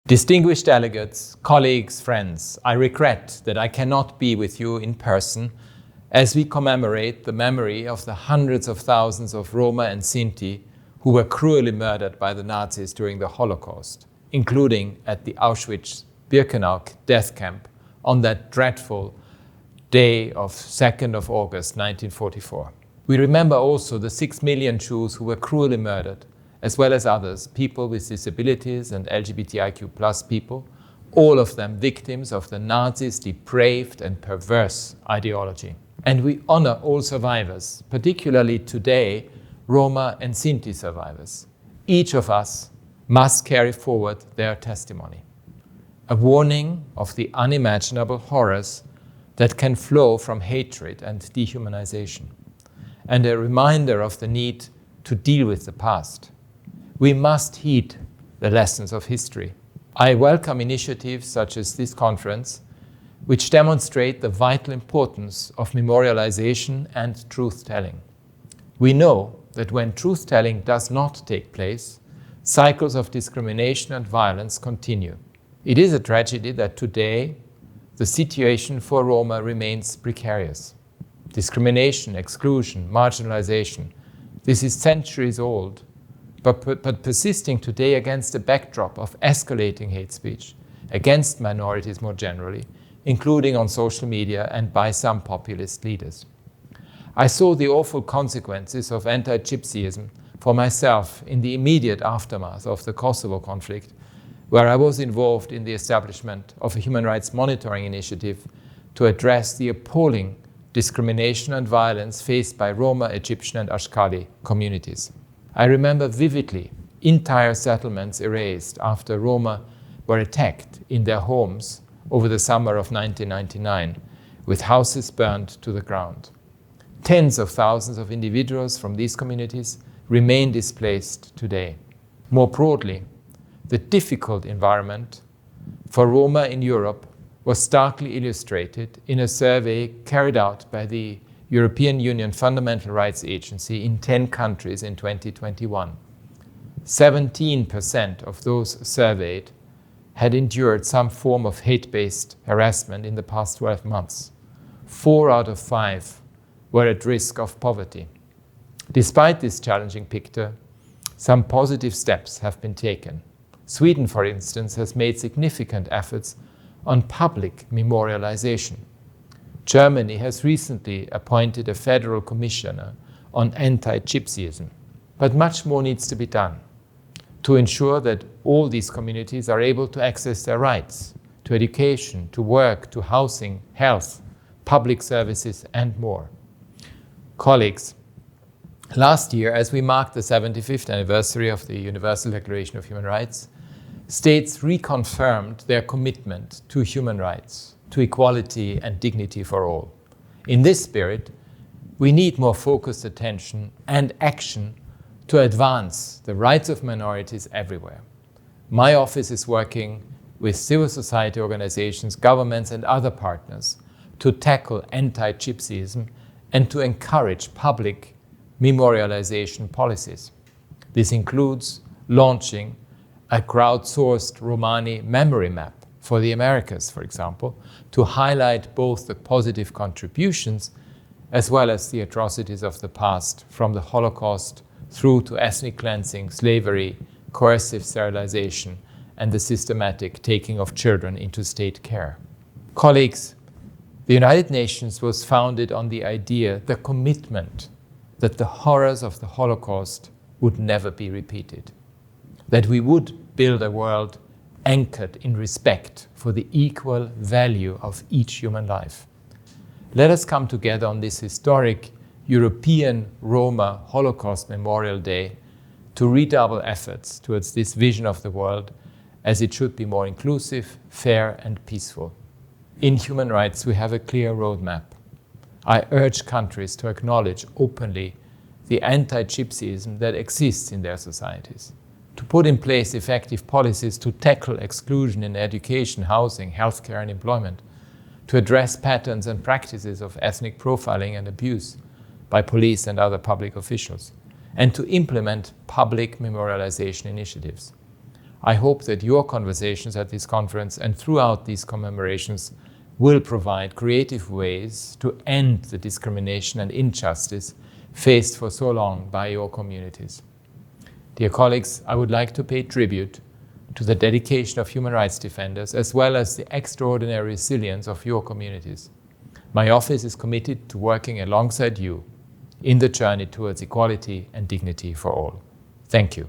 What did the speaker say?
Distinguished delegates, colleagues, friends, I regret that I cannot be with you in person as we commemorate the memory of the hundreds of thousands of Roma and Sinti who were cruelly murdered by the Nazis during the Holocaust, including at the Auschwitz-Birkenau death camp on that dreadful day of 2nd of August 1944. We remember also the 6 million Jews who were cruelly murdered, as well as others, people with disabilities and LGBTIQ+ people, all of them victims of the Nazis' depraved and perverse ideology. And we honor all survivors, particularly today, Roma and Sinti survivors. Each of us must carry forward their testimony. A warning of the unimaginable horrors that can flow from hatred and dehumanization, and a reminder of the need to deal with the past. We must heed the lessons of history. I welcome initiatives such as this conference, which demonstrate the vital importance of memorialization and truth-telling. We know that when truth-telling does not take place, cycles of discrimination and violence continue. It is a tragedy that today the situation for Roma remains precarious. Discrimination, exclusion, marginalization, this is centuries old, but persisting today against a backdrop of escalating hate speech against minorities more generally, including on social media and by some populist leaders. I saw the awful consequences of anti-Gypsyism for myself in the immediate aftermath of the Kosovo conflict, where I was involved in the establishment of a human rights monitoring initiative to address the appalling discrimination and violence faced by Roma, Egyptian and Ashkali communities. I remember vividly entire settlements erased after Roma were attacked in their homes over the summer of 1999, with houses burned to the ground. Tens of thousands of individuals from these communities remain displaced today. More broadly, the difficult environment for Roma in Europe was starkly illustrated in a survey carried out by the European Union Fundamental Rights Agency in 10 countries in 2021. 17% of those surveyed had endured some form of hate-based harassment in the past 12 months. 4 out of 5 were at risk of poverty. Despite this challenging picture, some positive steps have been taken. Sweden, for instance, has made significant efforts on public memorialization. Germany has recently appointed a federal commissioner on anti-Gypsyism. But much more needs to be done to ensure that all these communities are able to access their rights to education, to work, to housing, health, public services, and more. Colleagues, last year, as we marked the 75th anniversary of the Universal Declaration of Human Rights, states reconfirmed their commitment to human rights, to equality and dignity for all. In this spirit, we need more focused attention and action to advance the rights of minorities everywhere. My office is working with civil society organizations, governments, and other partners to tackle anti-Gypsyism and to encourage public memorialization policies. This includes launching a crowdsourced Romani memory map for the Americas, for example, to highlight both the positive contributions as well as the atrocities of the past, from the Holocaust through to ethnic cleansing, slavery, coercive sterilization, and the systematic taking of children into state care. Colleagues, the United Nations was founded on the idea, the commitment, that the horrors of the Holocaust would never be repeated, that we would build a world anchored in respect for the equal value of each human life. Let us come together on this historic European Roma Holocaust Memorial Day to redouble efforts towards this vision of the world as it should be more inclusive, fair, and peaceful. In human rights, we have a clear roadmap. I urge countries to acknowledge openly the anti-Gypsyism that exists in their societies, to put in place effective policies to tackle exclusion in education, housing, healthcare, and employment, to address patterns and practices of ethnic profiling and abuse by police and other public officials, and to implement public memorialization initiatives. I hope that your conversations at this conference and throughout these commemorations will provide creative ways to end the discrimination and injustice faced for so long by your communities. Dear colleagues, I would like to pay tribute to the dedication of human rights defenders as well as the extraordinary resilience of your communities. My office is committed to working alongside you in the journey towards equality and dignity for all. Thank you.